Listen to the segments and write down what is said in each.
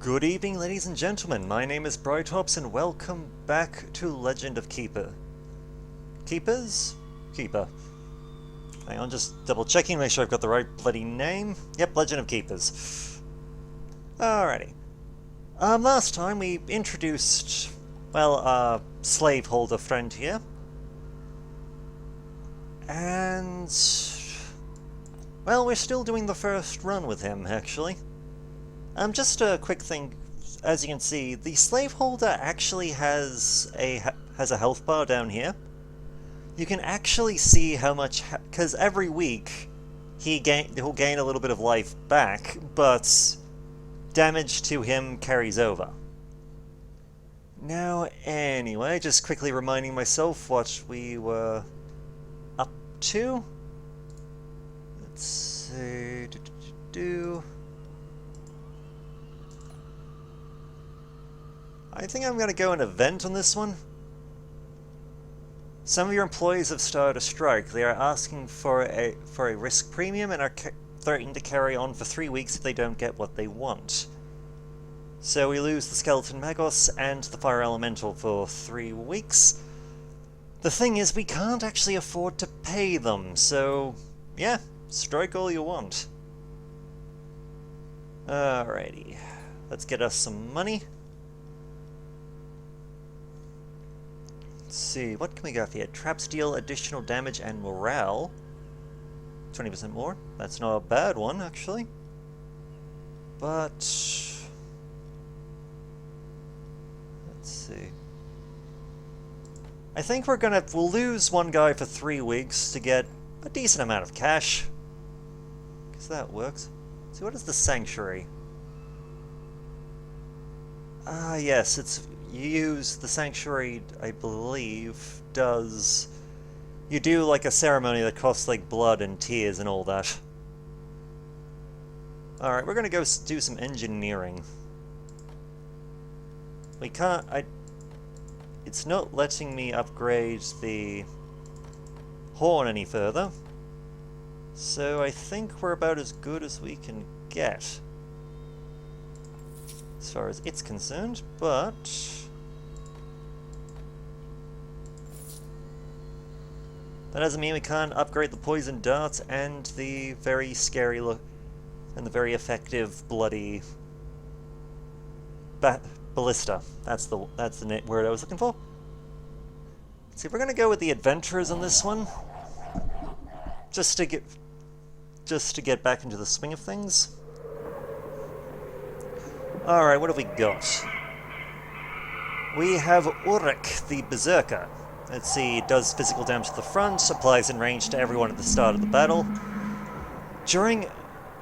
Good evening, ladies and gentlemen. My name is Brightops, and welcome back to Legend of Keeper. Keepers? Keeper. Hang on, just double checking, make sure I've got the right bloody name. Yep, Legend of Keepers. Alrighty. Last time we introduced, well, our slaveholder friend here. And, well, we're still doing the first run with him, actually. Just a quick thing, as you can see, the slaveholder actually has a health bar down here. You can actually see how much, because every week he'll gain a little bit of life back, but damage to him carries over. Now, anyway, just quickly reminding myself what we were up to. Let's see. I think I'm going to go an event on this one. Some of your employees have started a strike. They are asking for a risk premium and are threatening to carry on for 3 weeks if they don't get what they want. So we lose the Skeleton Magos and the Fire Elemental for 3 weeks. The thing is, we can't actually afford to pay them, so yeah, strike all you want. Alrighty, let's get us some money. Let's see, what can we got here? Traps deal additional damage and morale. 20% more. That's not a bad one, actually. But let's see. I think we'll lose one guy for 3 weeks to get a decent amount of cash. Because that works. So what is the Sanctuary? Ah, yes, you use the Sanctuary, I believe, you do like a ceremony that costs like blood and tears and all that. Alright, we're gonna go do some engineering. We can't, it's not letting me upgrade the horn any further. So I think we're about as good as we can get, as far as it's concerned, but that doesn't mean we can't upgrade the poison darts and the very scary look and the very effective bloody ballista. That's the word I was looking for. Let's see, we're gonna go with the adventurers on this one, just to get back into the swing of things. Alright, what have we got? We have Uruk, the Berserker. Let's see, it does physical damage to the front, applies in range to everyone at the start of the battle. During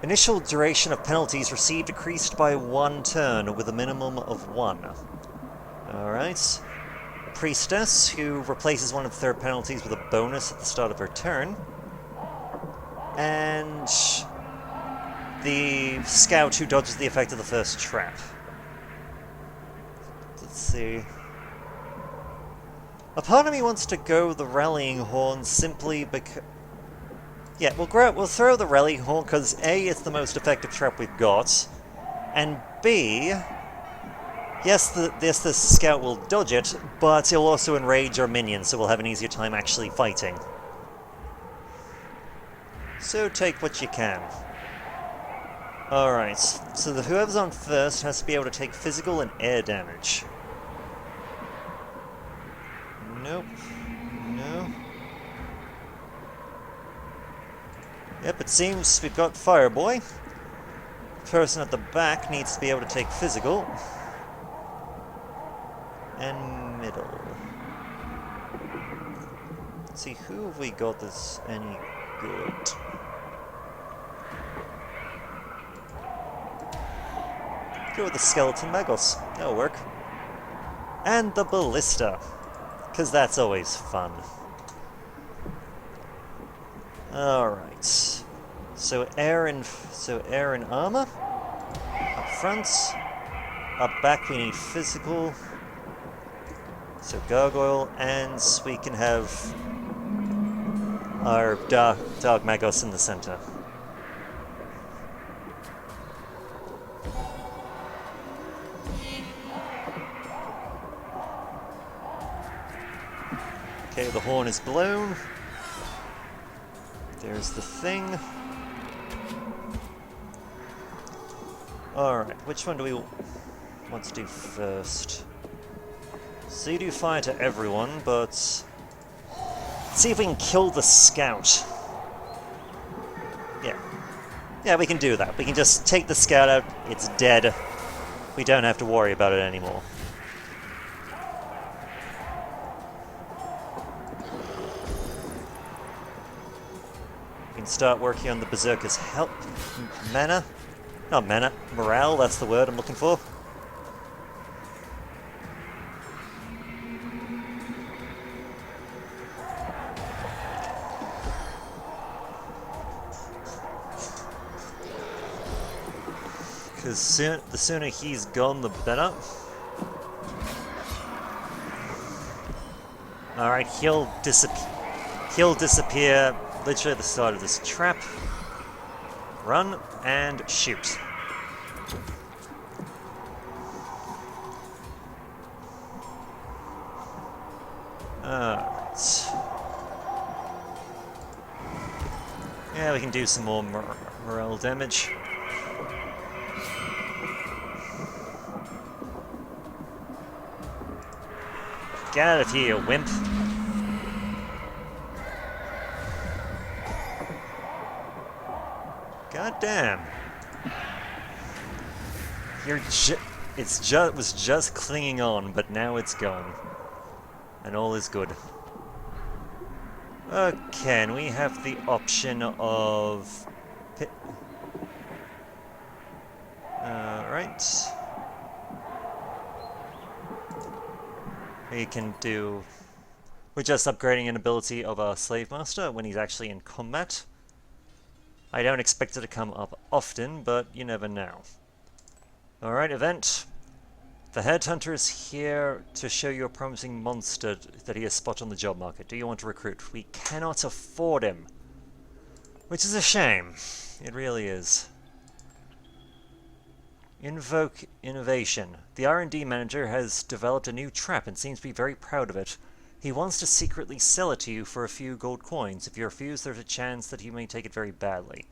initial duration of penalties received decreased by 1 turn with a minimum of 1. Alright. Priestess, who replaces one of their penalties with a bonus at the start of her turn. And the Scout, who dodges the effect of the first trap. Let's see. A part of me wants to go the Rallying Horn simply because... yeah, we'll throw the Rallying Horn because A, it's the most effective trap we've got, and B, yes, the Scout will dodge it, but it'll also enrage our minions, so we'll have an easier time actually fighting. So take what you can. Alright, so whoever's on first has to be able to take physical and air damage. Nope. No. Yep, it seems we've got Fireboy. Person at the back needs to be able to take physical. And middle. Let's see, who have we got that's any good? Go with the Skeleton Magos. That'll work. And the Ballista, because that's always fun. Alright. So air and armor. Up front. Up back we need physical. So gargoyle, and we can have our Dark Magos in the center. Okay, the horn is blown. There's the thing. Alright, which one do we want to do first? So you do fire to everyone, but... let's see if we can kill the scout. Yeah. Yeah, we can do that. We can just take the scout out, it's dead. We don't have to worry about it anymore. We can start working on the Berserker's help. Mana? Not mana. Morale, that's the word I'm looking for. Because the sooner he's gone, the better. Alright, he'll disappear literally at the start of this trap. Run and shoot. Alright. Yeah, we can do some more morale damage. Get out of here, wimp. God damn. It was just clinging on, but now it's gone. And all is good. Okay, and we have the option of... Alright. We can do... we're just upgrading an ability of our Slave Master when he's actually in combat. I don't expect it to come up often, but you never know. Alright, event. The Headhunter is here to show you a promising monster that he has spotted on the job market. Do you want to recruit? We cannot afford him. Which is a shame. It really is. Invoke innovation. The R&D manager has developed a new trap and seems to be very proud of it. He wants to secretly sell it to you for a few gold coins. If you refuse, there's a chance that he may take it very badly.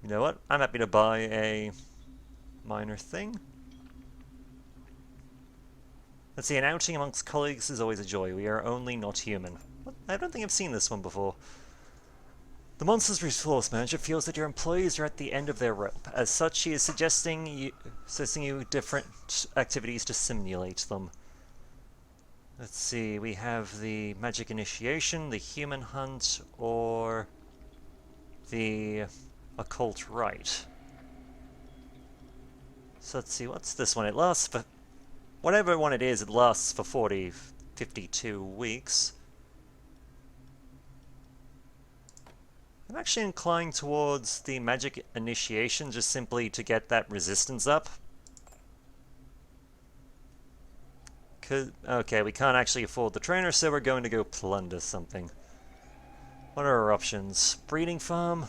You know what? I'm happy to buy a minor thing. Let's see, an outing amongst colleagues is always a joy. We are only not human. What? I don't think I've seen this one before. The Monsters Resource Manager feels that your employees are at the end of their rope. As such, he is suggesting you different activities to simulate them. Let's see, we have the Magic Initiation, the Human Hunt, or the Occult Rite. So let's see, what's this one? It lasts for... whatever one it is, it lasts for 52 weeks. I'm actually inclined towards the Magic Initiation, just simply to get that resistance up. Okay, we can't actually afford the trainer, so we're going to go plunder something. What are our options? Breeding farm?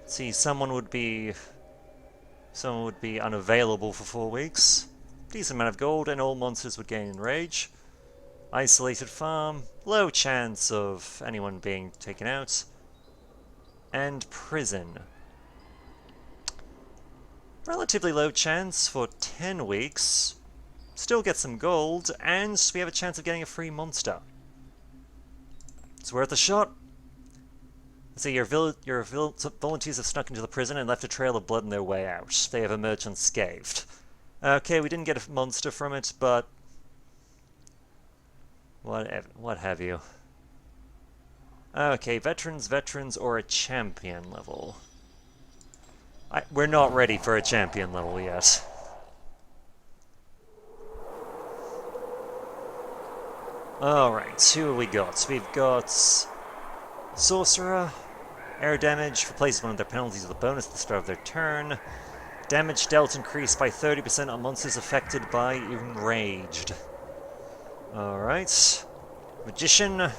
Let's see, someone would be unavailable for 4 weeks. Decent amount of gold, and all monsters would gain in rage. Isolated farm, low chance of anyone being taken out. And prison. Relatively low chance for 10 weeks. Still get some gold, and we have a chance of getting a free monster. It's worth a shot. Let's see, your volunteers have snuck into the prison and left a trail of blood on their way out. They have emerged unscathed. Okay, we didn't get a monster from it, but... what have you. Okay, veterans, or a champion level. We're not ready for a champion level yet. Alright, who have we got? We've got... Sorcerer. Air damage replaces one of their penalties with a bonus at the start of their turn. Damage dealt increased by 30% on monsters affected by Enraged. Alright. Magician.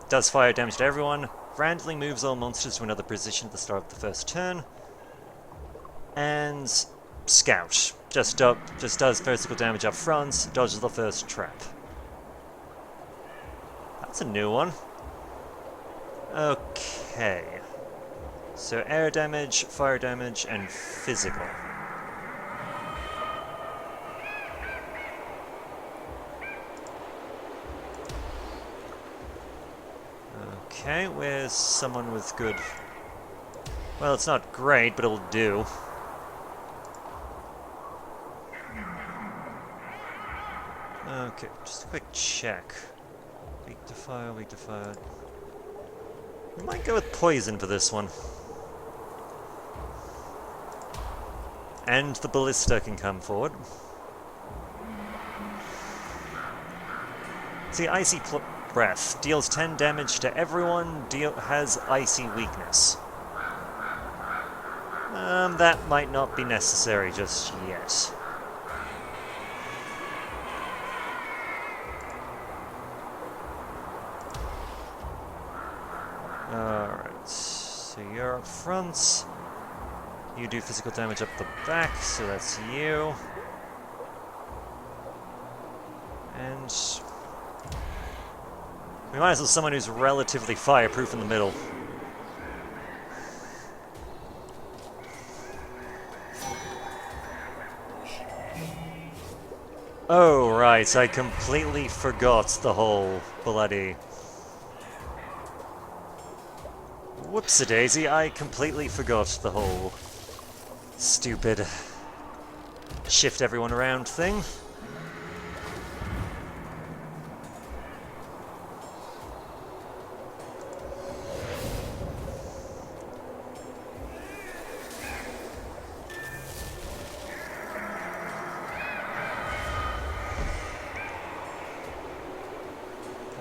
Does fire damage to everyone. Randomly moves all monsters to another position at the start of the first turn. And Scout. Just does physical damage up front, dodges the first trap. That's a new one. Okay. So air damage, fire damage, and physical. Okay, where's someone with good... Well, it's not great, but it'll do. Okay, just a quick check. Weak to fire, weak to fire. We might go with poison for this one. And the ballista can come forward. See, icy breath deals 10 damage to everyone, has icy weakness. That might not be necessary just yet. Alright, so you're up front. You do physical damage up the back, so that's you. And we might as well someone who's relatively fireproof in the middle. Oh, right, I completely forgot the whole bloody... Whoopsie-daisy, I completely forgot the whole stupid shift everyone around thing.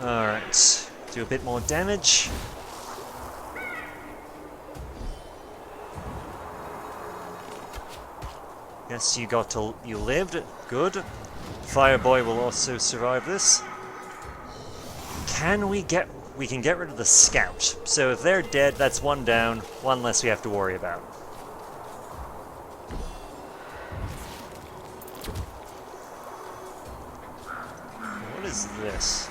Alright, do a bit more damage. Yes, you lived. Good. Fireboy will also survive this. We can get rid of the scout. So if they're dead, that's one down, one less we have to worry about. What is this?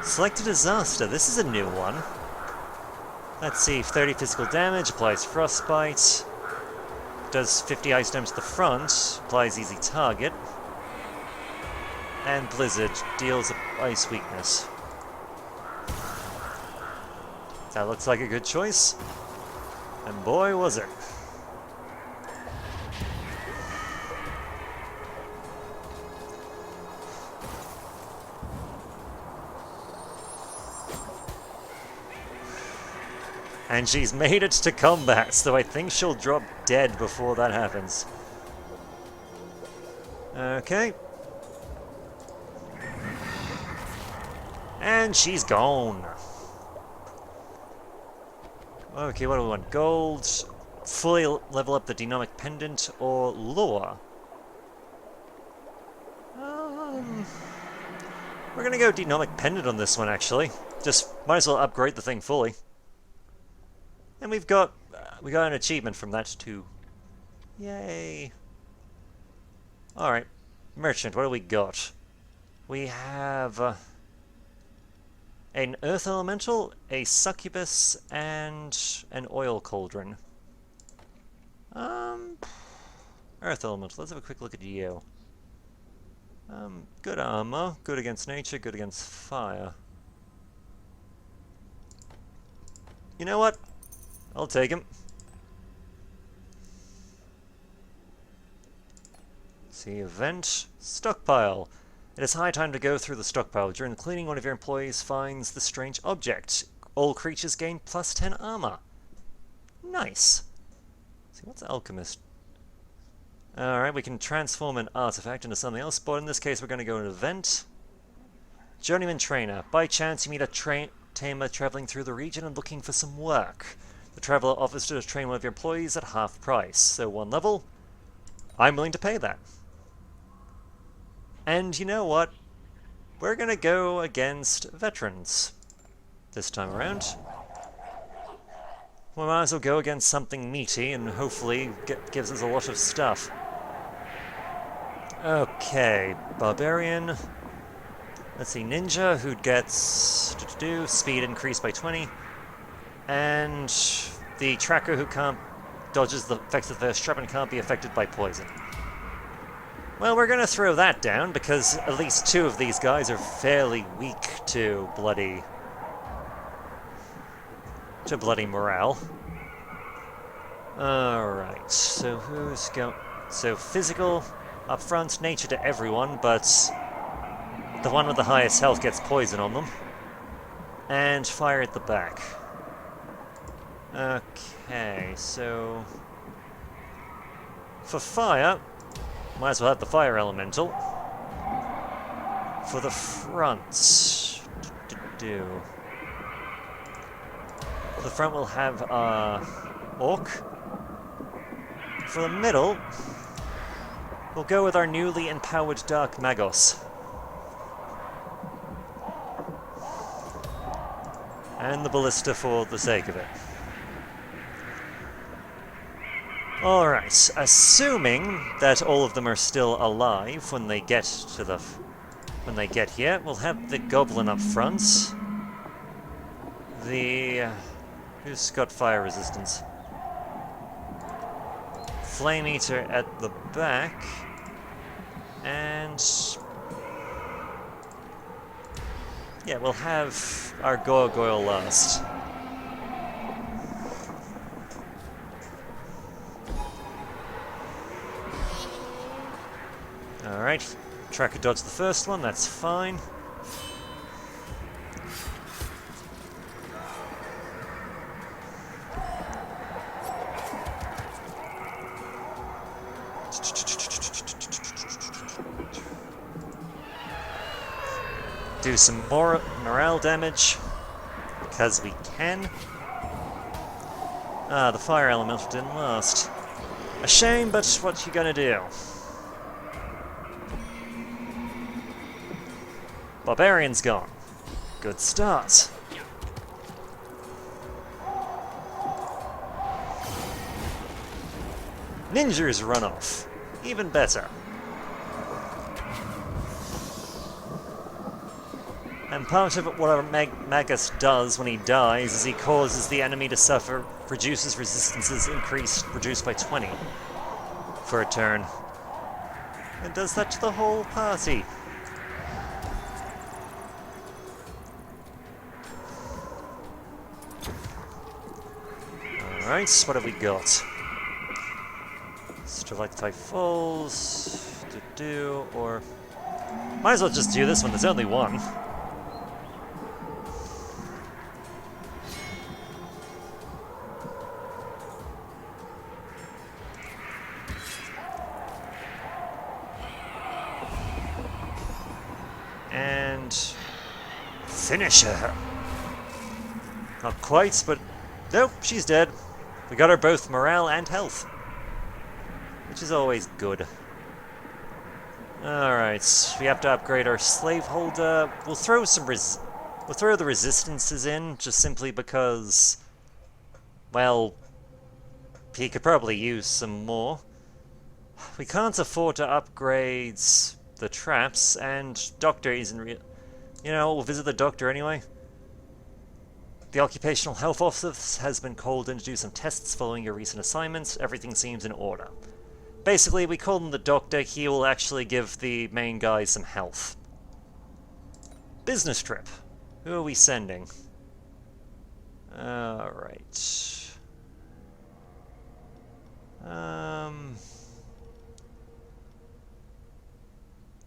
Select a disaster. This is a new one. Let's see, 30 physical damage, applies frostbite. Does 50 ice damage to the front, applies easy target. And Blizzard deals ice weakness. That looks like a good choice. And boy, was it. And she's made it to combat, so I think she'll drop dead before that happens. Okay. And she's gone. Okay, what do we want? Gold, fully level up the Dynamic Pendant, or Lore? We're gonna go Dynamic Pendant on this one, actually. Just might as well upgrade the thing fully. And we got an achievement from that too. Yay! Alright. Merchant, what do we got? We have an Earth Elemental, a Succubus, and an Oil Cauldron. Earth Elemental, let's have a quick look at you. Good armor, good against nature, good against fire. You know what? I'll take him. See, event, stockpile. It is high time to go through the stockpile. During the cleaning, one of your employees finds the strange object. All creatures gain plus 10 armor. Nice. See, what's Alchemist? Alright, we can transform an artifact into something else, but in this case we're going to go to an event. Journeyman Trainer. By chance you meet a tamer traveling through the region and looking for some work. The traveler offers to train one of your employees at half price, so 1 level. I'm willing to pay that. And you know what? We're gonna go against veterans this time around. We might as well go against something meaty and hopefully gives us a lot of stuff. Okay, Barbarian. Let's see, Ninja, who gets speed increased by 20, and the Tracker, who can't dodges the effects of the strap and can't be affected by poison. Well, we're gonna throw that down because at least two of these guys are fairly weak to bloody morale. Alright, so who's going... So physical up front, nature to everyone, but the one with the highest health gets poison on them. And fire at the back. Okay, so... For fire, might as well have the fire elemental. For the front... For the front we'll have Orc. For the middle, we'll go with our newly empowered Dark Magos. And the Ballista for the sake of it. Alright, assuming that all of them are still alive when they get to the... when they get here, we'll have the Goblin up front. The... who's got fire resistance? Flame Eater at the back. And... yeah, we'll have our Gargoyle last. Alright, Tracker dodged the first one, that's fine. Do some more morale damage, because we can. Ah, the fire elemental didn't last. A shame, but what you gonna do? Barbarian's gone. Good start. Ninjas run off. Even better. And part of what our Magus does when he dies is he causes the enemy to suffer, produces resistances reduced by 20 for a turn. And does that to the whole party. Alright, what have we got? Stalactite Falls, or... might as well just do this one, there's only one. And... finish her. Not quite, but... nope, she's dead. We got her both morale and health. Which is always good. Alright, we have to upgrade our slaveholder. We'll throw the resistances in, just simply because... well... he could probably use some more. We can't afford to upgrade the traps, and Doctor isn't real... you know, we'll visit the Doctor anyway. The Occupational Health Office has been called in to do some tests following your recent assignments. Everything seems in order. Basically, we call him the Doctor. He will actually give the main guy some health. Business trip. Who are we sending? Alright. Damn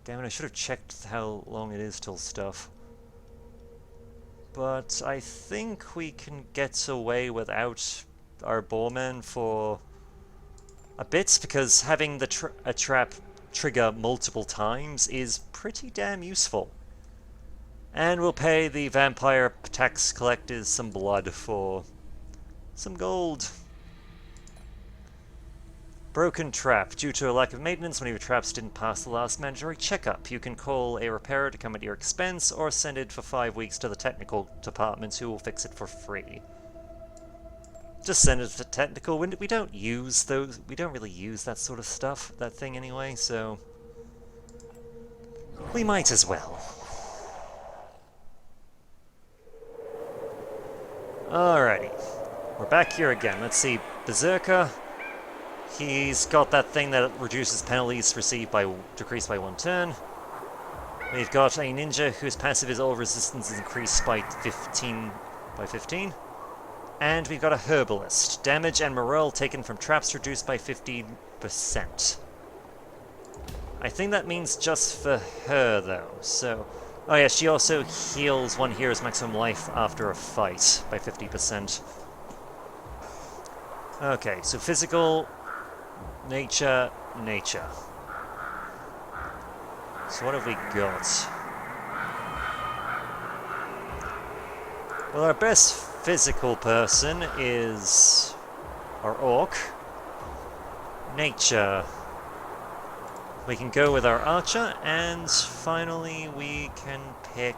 it, I should have checked how long it is till stuff. But I think we can get away without our Boreman for a bit, because having the a trap trigger multiple times is pretty damn useful. And we'll pay the vampire tax collectors some blood for some gold. Broken trap. Due to a lack of maintenance, one of your traps didn't pass the last mandatory checkup. You can call a repairer to come at your expense, or send it for 5 weeks to the technical department, who will fix it for free. Just send it to technical. We don't use those. We don't really use that sort of stuff, that thing anyway, so we might as well. Alrighty. We're back here again. Let's see. Berserker. He's got that thing that reduces penalties received by decreased by 1 turn. We've got a ninja whose passive is all resistance is increased by 15. And we've got a herbalist. Damage and morale taken from traps reduced by 15%. I think that means just for her, though. So, oh yeah, she also heals one hero's maximum life after a fight by 50%. Okay, so physical, nature, nature. So what have we got? Well, our best physical person is our orc. Nature. We can go with our archer, and finally we can pick...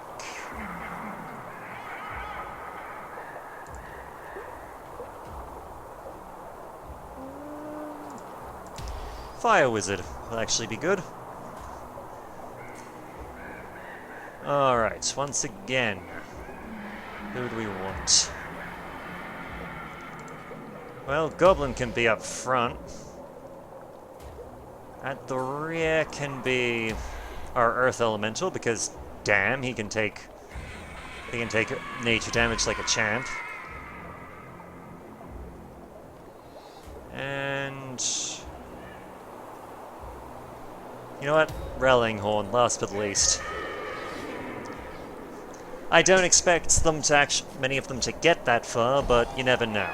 Fire Wizard will actually be good. Alright, once again, who do we want? Well, Goblin can be up front. At the rear can be our Earth Elemental, because damn, he can take nature damage like a champ. And you know what? Rellinghorn, last but least. I don't expect them to many of them to get that far, but you never know.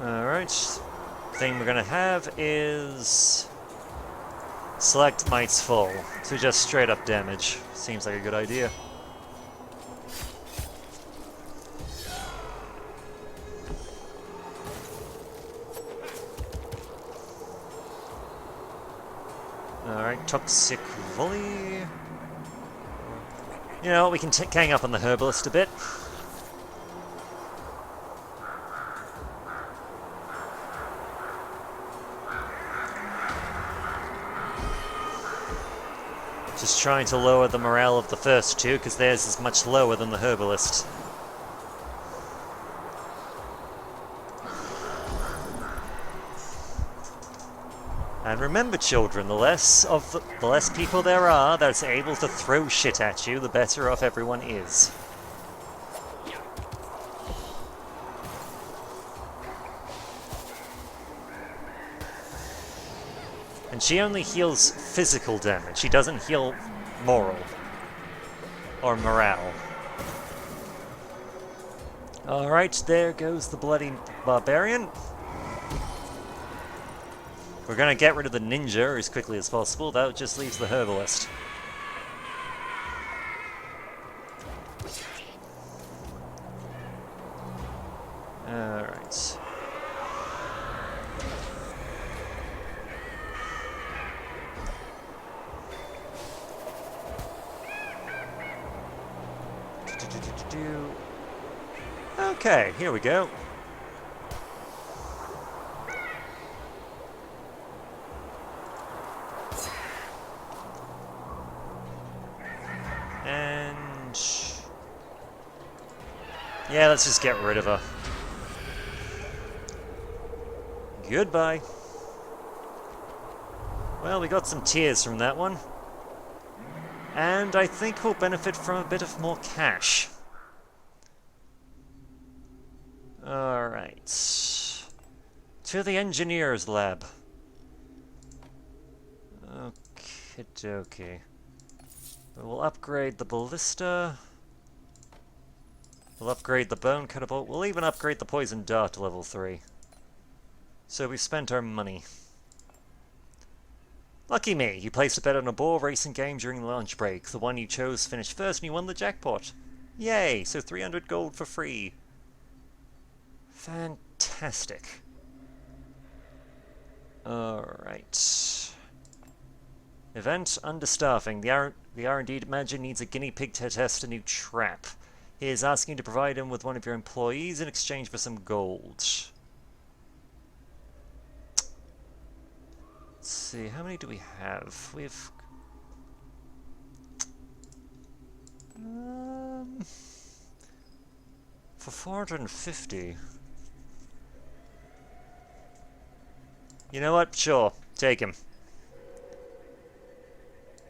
Alright, thing we're gonna have is select Might's Fall, so just straight up damage. Seems like a good idea. Alright, Toxic Volley. You know, we can gang up on the Herbalist a bit. Just trying to lower the morale of the first two, because theirs is much lower than the Herbalist. And remember, children, the less people there are that's able to throw shit at you, the better off everyone is. And she only heals physical damage. She doesn't heal moral or morale. Alright, there goes the bloody barbarian. We're gonna get rid of the ninja as quickly as possible. That just leaves the herbalist. Alright. Okay, here we go. And yeah, let's just get rid of her. Goodbye. Well, we got some tears from that one. And I think we'll benefit from a bit of more cash. Alright. To the engineer's lab. Okie dokie. We'll upgrade the ballista. We'll upgrade the bone catapult. We'll even upgrade the poison dart to level 3. So we've spent our money. Lucky me, you placed a bet on a boar racing game during the lunch break. The one you chose finished first and you won the jackpot. Yay, so 300 gold for free. Fantastic. Alright. Event understaffing. The R&D manager needs a guinea pig to test a new trap. He is asking you to provide him with one of your employees in exchange for some gold. Let's see, how many do we have? For 450. You know what? Sure. Take him.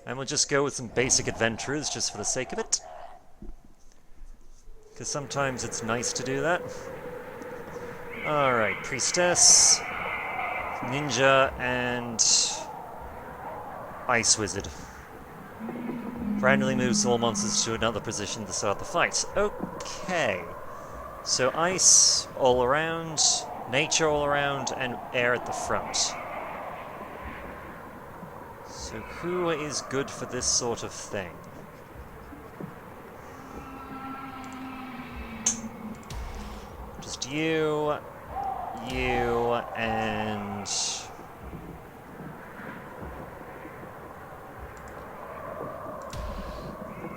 And we'll just go with some basic adventurers just for the sake of it. Because sometimes it's nice to do that. Alright, Priestess, Ninja, and Ice Wizard. Randomly moves all monsters to another position to start the fight. Okay. So Ice all around, Nature all around, and Air at the front. So who is good for this sort of thing? Just you, and...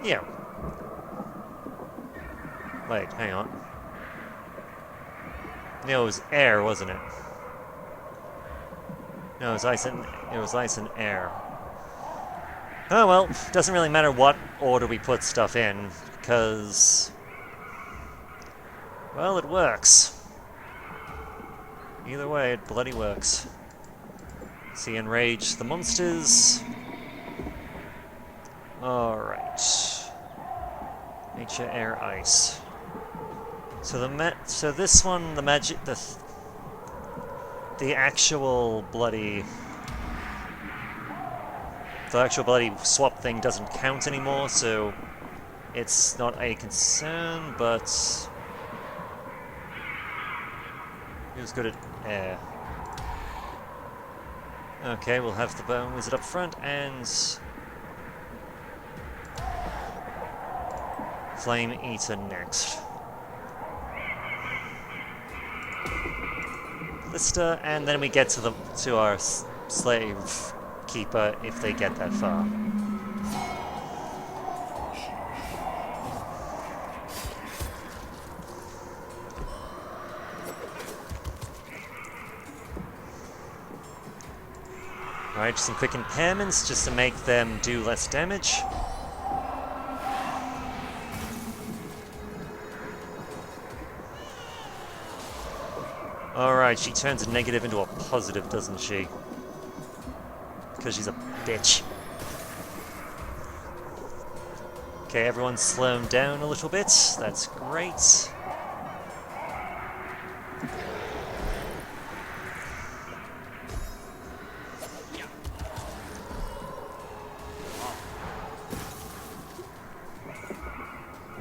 yeah. Wait, hang on. No, it was air, wasn't it? No, it was ice and air. Oh well, doesn't really matter what order we put stuff in, because... well, it works. Either way, it bloody works. See, enrage the monsters. Alright. Nature, air, ice. So this one, the actual bloody swap thing doesn't count anymore, so it's not a concern, but he was good at air. Okay, we'll have the Bone Wizard up front and Flame Eater next. Lister, and then we get to our Slave Keeper if they get that far. Alright, some quick impairments just to make them do less damage. Alright, she turns a negative into a positive, doesn't she? Because she's a bitch. Okay, everyone's slowed down a little bit. That's great.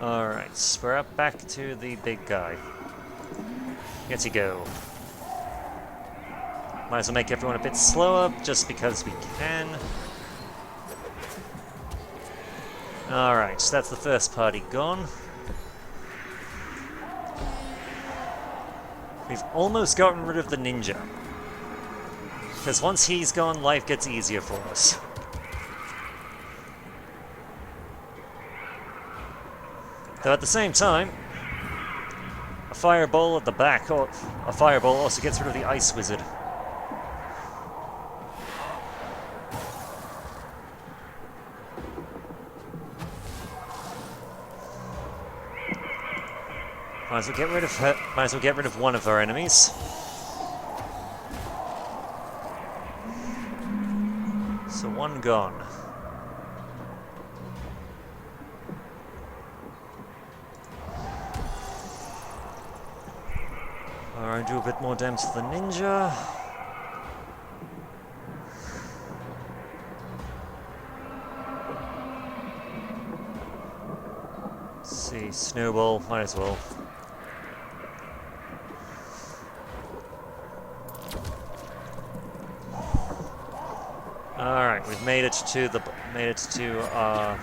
Alright, we're up back to the big guy. Here you go. Might as well make everyone a bit slower, just because we can. Alright, so that's the first party gone. We've almost gotten rid of the ninja. Because once he's gone, life gets easier for us. Though at the same time, a fireball at the back, or a fireball also gets rid of the Ice Wizard. Might as well get rid of her. Might as well get rid of one of our enemies. So one gone. Alright, do a bit more damage to the ninja. Let's see, snowball, might as well. Alright, we've made it to our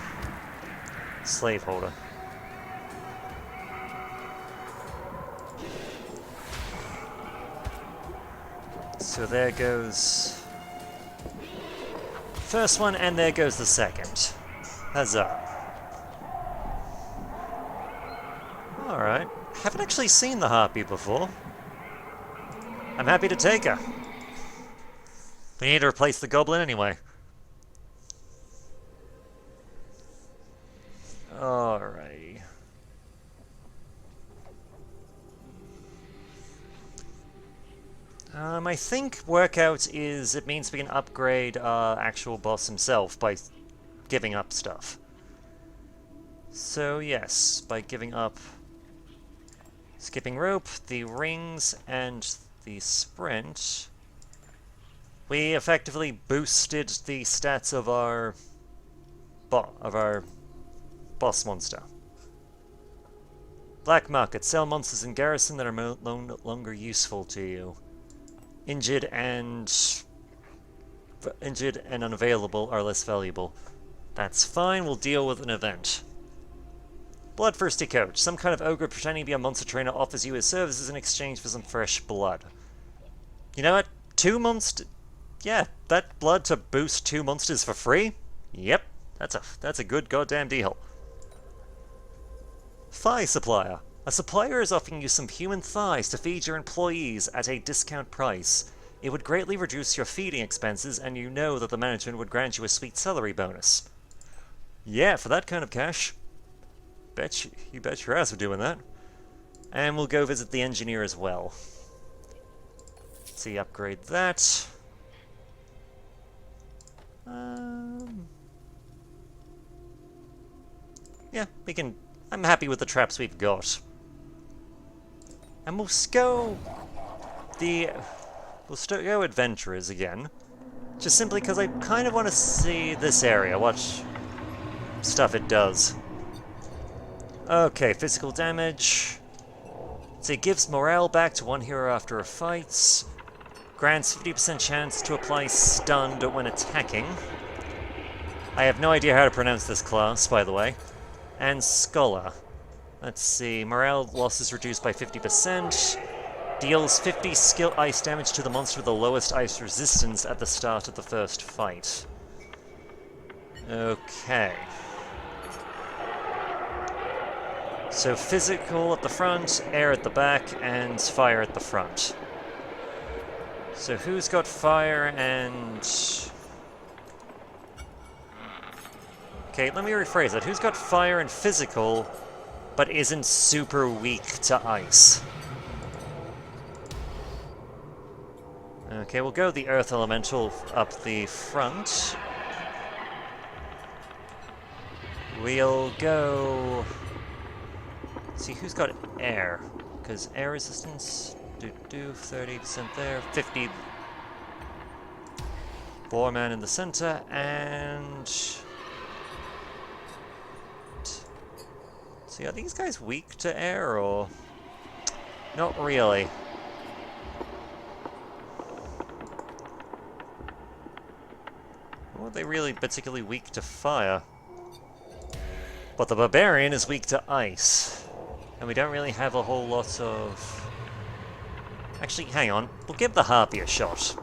slaveholder. So there goes the first one, and there goes the second. Huzzah. Alright. Haven't actually seen the harpy before. I'm happy to take her. We need to replace the goblin anyway. Alrighty. I think workout is, it means we can upgrade our actual boss himself by giving up stuff. So yes, by giving up skipping rope, the rings, and the sprint, we effectively boosted the stats of our boss monster. Black market. Sell monsters in garrison that are no longer useful to you. Injured and unavailable are less valuable. That's fine, we'll deal with an event. Bloodthirsty coach. Some kind of ogre pretending to be a monster trainer offers you his services in exchange for some fresh blood. You know what? 2 monsters... Yeah, that blood to boost 2 monsters for free? Yep, that's a good goddamn deal. Thigh supplier. A supplier is offering you some human thighs to feed your employees at a discount price. It would greatly reduce your feeding expenses, and you know that the management would grant you a sweet salary bonus. Yeah, for that kind of cash. You bet your ass we're doing that. And we'll go visit the engineer as well. Let's see, upgrade that. Yeah, we can... I'm happy with the traps we've got. And we'll go... We'll go adventurers again. Just simply because I kind of want to see this area, what stuff it does. Okay, physical damage. So it gives morale back to one hero after a fight. Grants 50% chance to apply stunned when attacking. I have no idea how to pronounce this class, by the way. And Scholar. Let's see, morale loss is reduced by 50%. Deals 50 skill ice damage to the monster with the lowest ice resistance at the start of the first fight. Okay. So physical at the front, air at the back, and fire at the front. So who's got fire and... Okay, let me rephrase that. Who's got fire and physical, but isn't super weak to ice? Okay, we'll go the Earth Elemental up the front. We'll go... See, who's got air? Because air resistance... 30% there, 50... Boreman in the center, and... See, are these guys weak to air, or... Not really. Or are they really particularly weak to fire? But the Barbarian is weak to ice. And we don't really have a whole lot of... Actually, hang on. We'll give the Harpy a shot.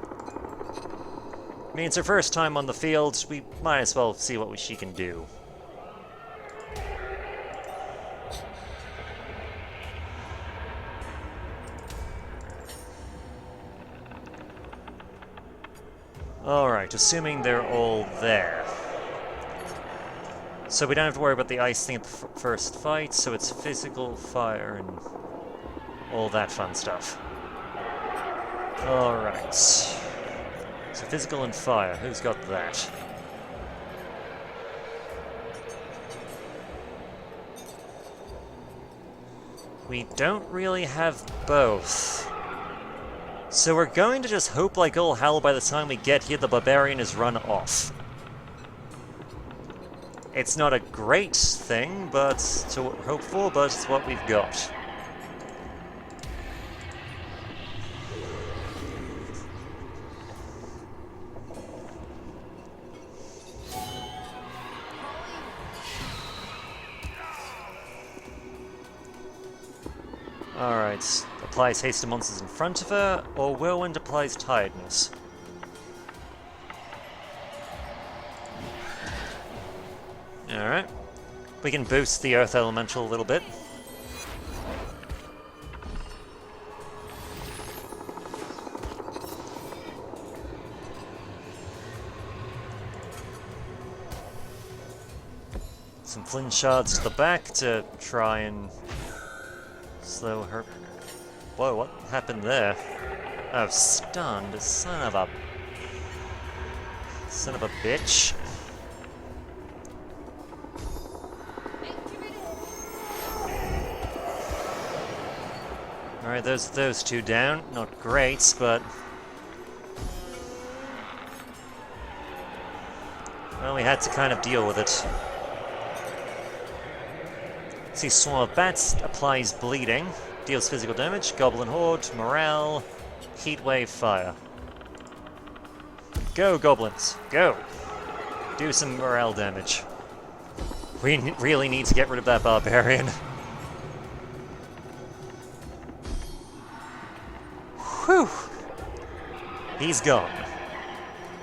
I mean, it's her first time on the field. We might as well see what she can do. Alright, assuming they're all there. So we don't have to worry about the ice thing at the first fight, so it's physical, fire, and all that fun stuff. Alright. So physical and fire, who's got that? We don't really have both. So we're going to just hope like all hell by the time we get here the Barbarian is run off. It's not a great thing, but to hope for, but it's what we've got. Alright, applies haste to monsters in front of her, or Whirlwind applies tiredness. Alright. We can boost the Earth Elemental a little bit. Some flint shards to the back to try and slow her. Whoa, what happened there? Oh, stunned. Son of a bitch. Alright, those two down. Not great, but well, we had to kind of deal with it. See, Swarm of Bats applies bleeding, deals physical damage, Goblin Horde, morale, Heatwave, fire. Go, goblins, go! Do some morale damage. We really need to get rid of that barbarian. Whew! He's gone.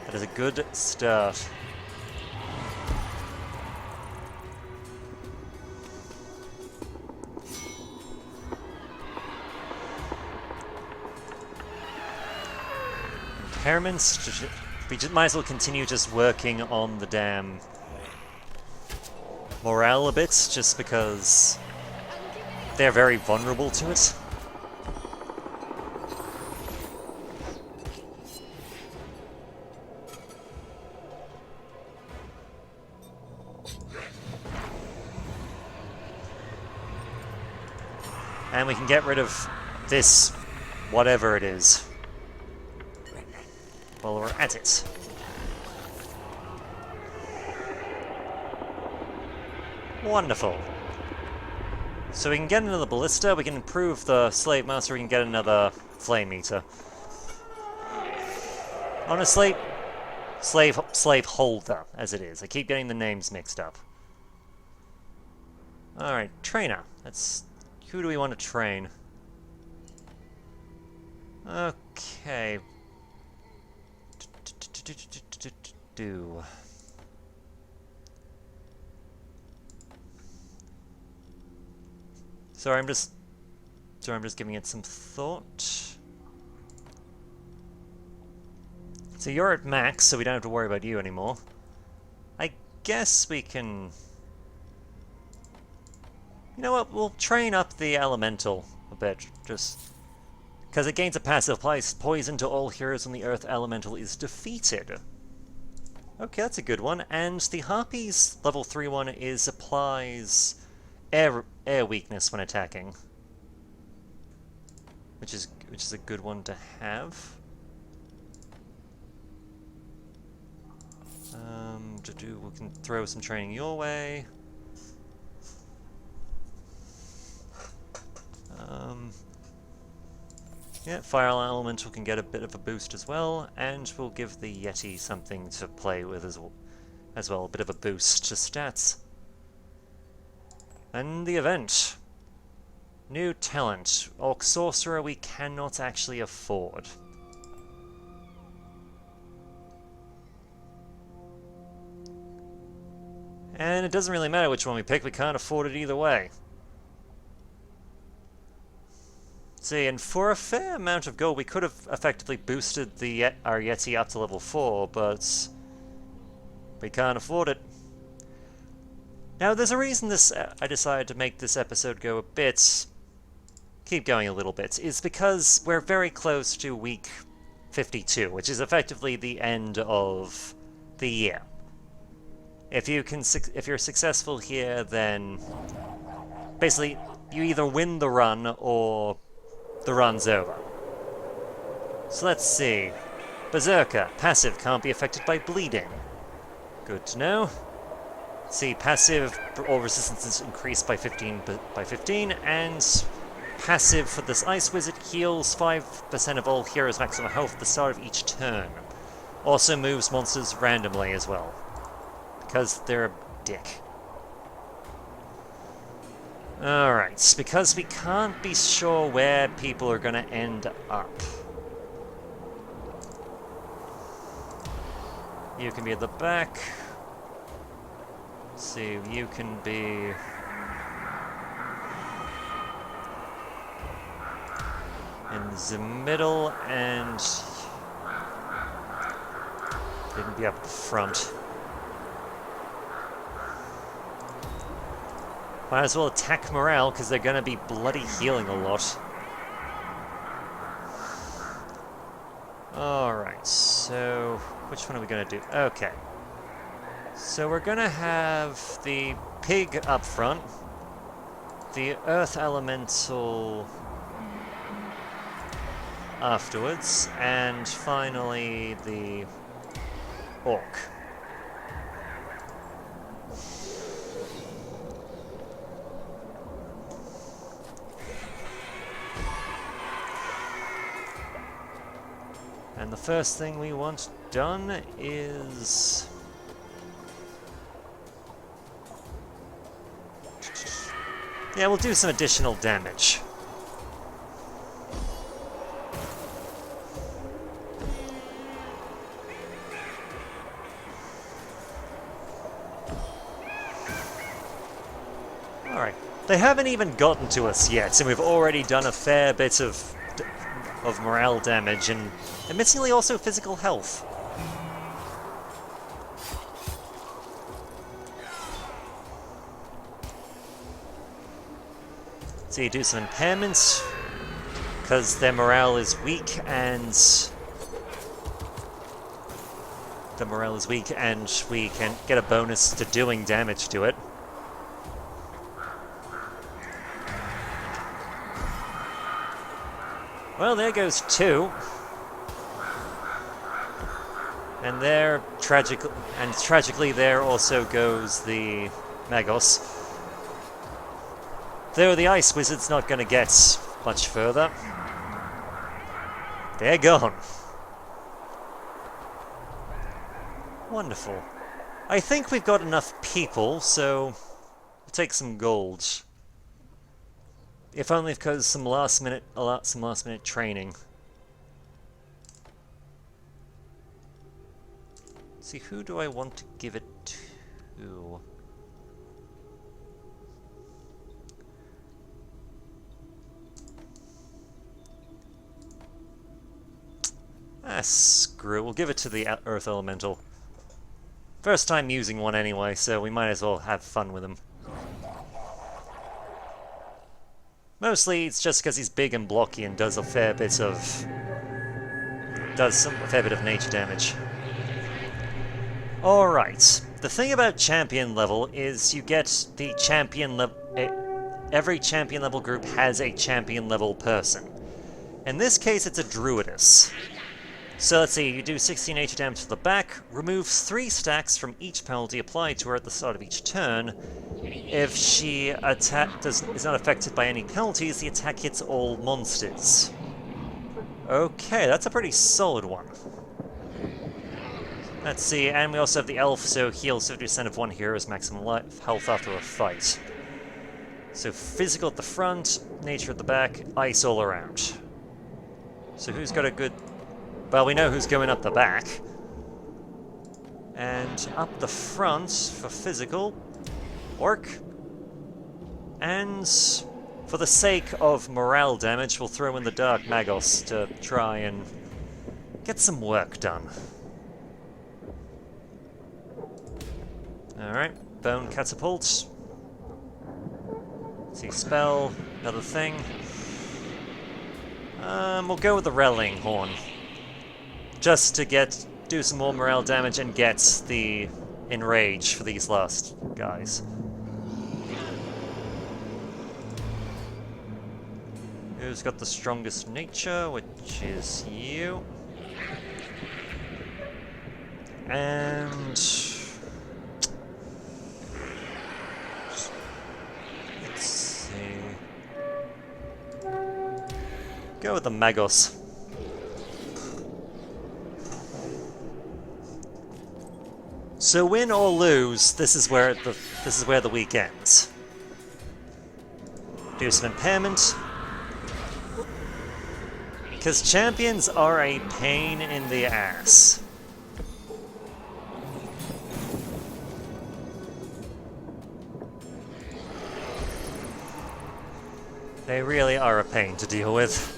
That is a good start. Impairments. We might as well continue just working on the damn morale a bit, just because they're very vulnerable to it. And we can get rid of this, whatever it is, while we're at it. Wonderful. So we can get another ballista, we can improve the slave master, we can get another flame eater. Honestly, slave holder, as it is. I keep getting the names mixed up. Alright, trainer. Who do we want to train? Okay. Sorry, I'm just giving it some thought. So you're at max, so we don't have to worry about you anymore. I guess we can... You know what, we'll train up the elemental a bit, just... because it gains a passive, applies poison to all heroes when the earth elemental is defeated. Okay, that's a good one. And the Harpy's level 3 one applies air weakness when attacking. Which is a good one to have. We can throw some training your way. Yeah, Fire Elemental can get a bit of a boost as well, and we'll give the Yeti something to play with as well, a bit of a boost to stats. And the event. New talent. Orc Sorcerer we cannot actually afford. And it doesn't really matter which one we pick, we can't afford it either way. See, and for a fair amount of gold, we could have effectively boosted our Yeti up to level 4, but we can't afford it. Now, there's a reason I decided to make this episode go keep going a little bit, is because we're very close to week 52, which is effectively the end of the year. If you're successful here, then basically you either win the run or the run's over. So let's see. Berserker. Passive can't be affected by bleeding. Good to know. Let's see, passive all resistance is increased by 15, and passive for this Ice Wizard heals 5% of all heroes' maximum health at the start of each turn. Also moves monsters randomly as well, because they're a dick. Alright, because we can't be sure where people are gonna end up. You can be at the back. Let's see, you can be... in the middle, and... you can be up front. Might as well attack morale, because they're going to be bloody healing a lot. Alright, so which one are we going to do? Okay. So we're going to have the pig up front, the earth elemental afterwards, and finally the orc. And the first thing we want done is... yeah, we'll do some additional damage. Alright. They haven't even gotten to us yet, and we've already done a fair bit of morale damage, and admittedly also physical health. So you do some impairments, because their morale is weak, and we can get a bonus to doing damage to it. Well, there goes two. And there, tragically, there also goes the Magos. Though the Ice Wizard's not going to get much further. They're gone. Wonderful. I think we've got enough people, so we'll take some gold. If only because some last minute training. Let's see, who do I want to give it to? Ah, screw it. We'll give it to the Earth Elemental. First time using one anyway, so we might as well have fun with him. Mostly it's just because he's big and blocky and does a fair bit of nature damage. Alright, the thing about champion level is you get the champion level... every champion level group has a champion level person. In this case it's a druidess. So let's see, you do 60 nature damage to the back, removes 3 stacks from each penalty applied to her at the start of each turn. If she is not affected by any penalties, the attack hits all monsters. Okay, that's a pretty solid one. Let's see, and we also have the elf, so heals 50% of one hero's maximum health after a fight. So physical at the front, nature at the back, ice all around. So who's got a good... well, we know who's going up the back. And up the front, for physical, orc. And for the sake of morale damage, we'll throw in the Dark Magos to try and get some work done. Alright, Bone Catapult. See, spell, another thing. We'll go with the Rallying Horn. Just to do some more morale damage and get the Enrage for these last guys. Who's got the strongest nature, which is you. And... let's see... go with the Magos. So win or lose, this is where the week ends. Do some impairment. Because champions are a pain in the ass. They really are a pain to deal with.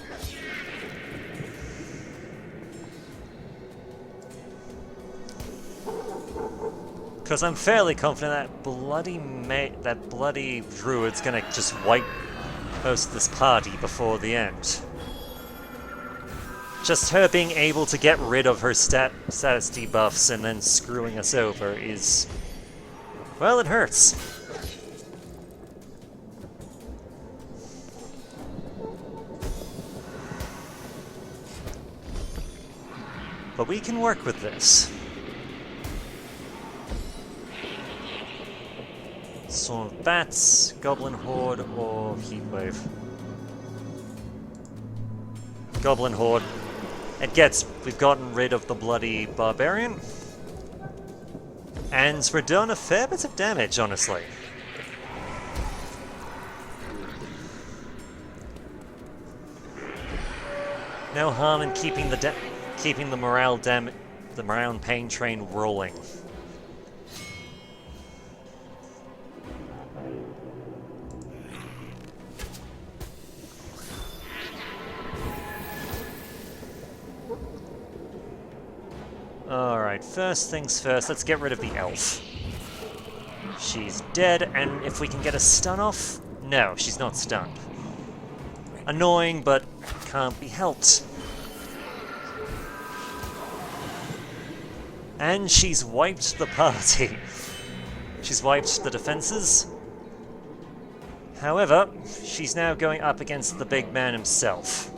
Because I'm fairly confident that bloody druid's gonna just wipe most of this party before the end. Just her being able to get rid of her status debuffs and then screwing us over is... well, it hurts. But we can work with this. Swarm of Bats, Goblin Horde, or Heatwave. Goblin Horde. We've gotten rid of the bloody Barbarian. And we're doing a fair bit of damage, honestly. No harm in keeping the morale pain train rolling. Alright, first things first, let's get rid of the elf. She's dead, and if we can get a stun off... no, she's not stunned. Annoying, but can't be helped. And she's wiped the party. She's wiped the defenses. However, she's now going up against the big man himself.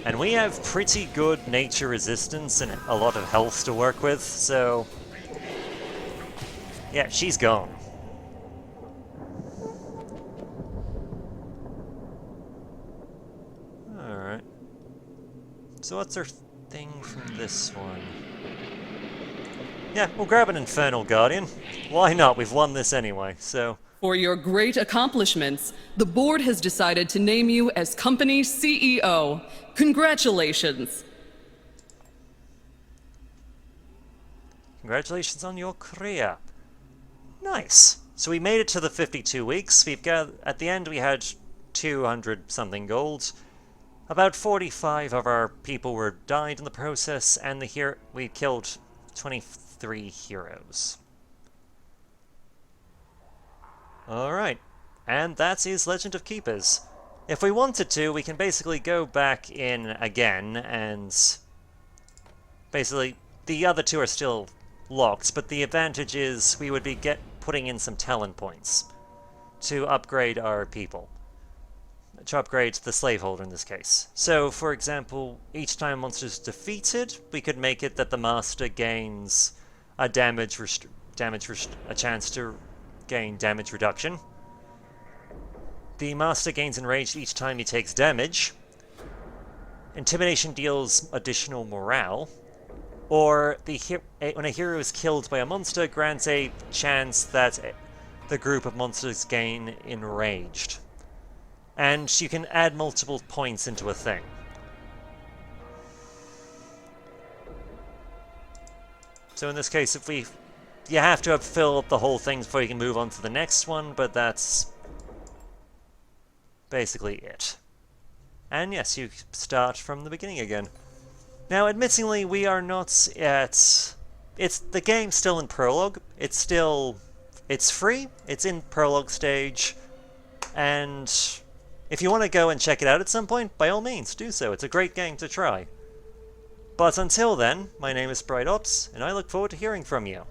And we have pretty good nature resistance and a lot of health to work with, so... yeah, she's gone. Alright. So what's our thing from this one? Yeah, we'll grab an Infernal Guardian. Why not? We've won this anyway, so... For your great accomplishments, the board has decided to name you as company CEO. Congratulations! Congratulations on your career. Nice. So we made it to the 52 weeks. At the end we had 200 something gold. About 45 of our people died in the process, and we killed 23 heroes. Alright, and that is Legend of Keepers. If we wanted to, we can basically go back in again, and basically the other two are still locked, but the advantage is we would be putting in some talent points to upgrade our people. To upgrade the slaveholder in this case. So, for example, each time a monster is defeated, we could make it that the master gains a chance to gain damage reduction. The master gains enraged each time he takes damage. Intimidation deals additional morale. Or when a hero is killed by a monster, grants a chance that the group of monsters gain enraged. And you can add multiple points into a thing. So in this case, you have to fill up the whole thing before you can move on to the next one, but that's basically it. And yes, you start from the beginning again. Now, admittingly, we are not at... the game's still in Prologue. It's free, it's in Prologue stage, and if you want to go and check it out at some point, by all means, do so. It's a great game to try. But until then, my name is Bright Ops, and I look forward to hearing from you.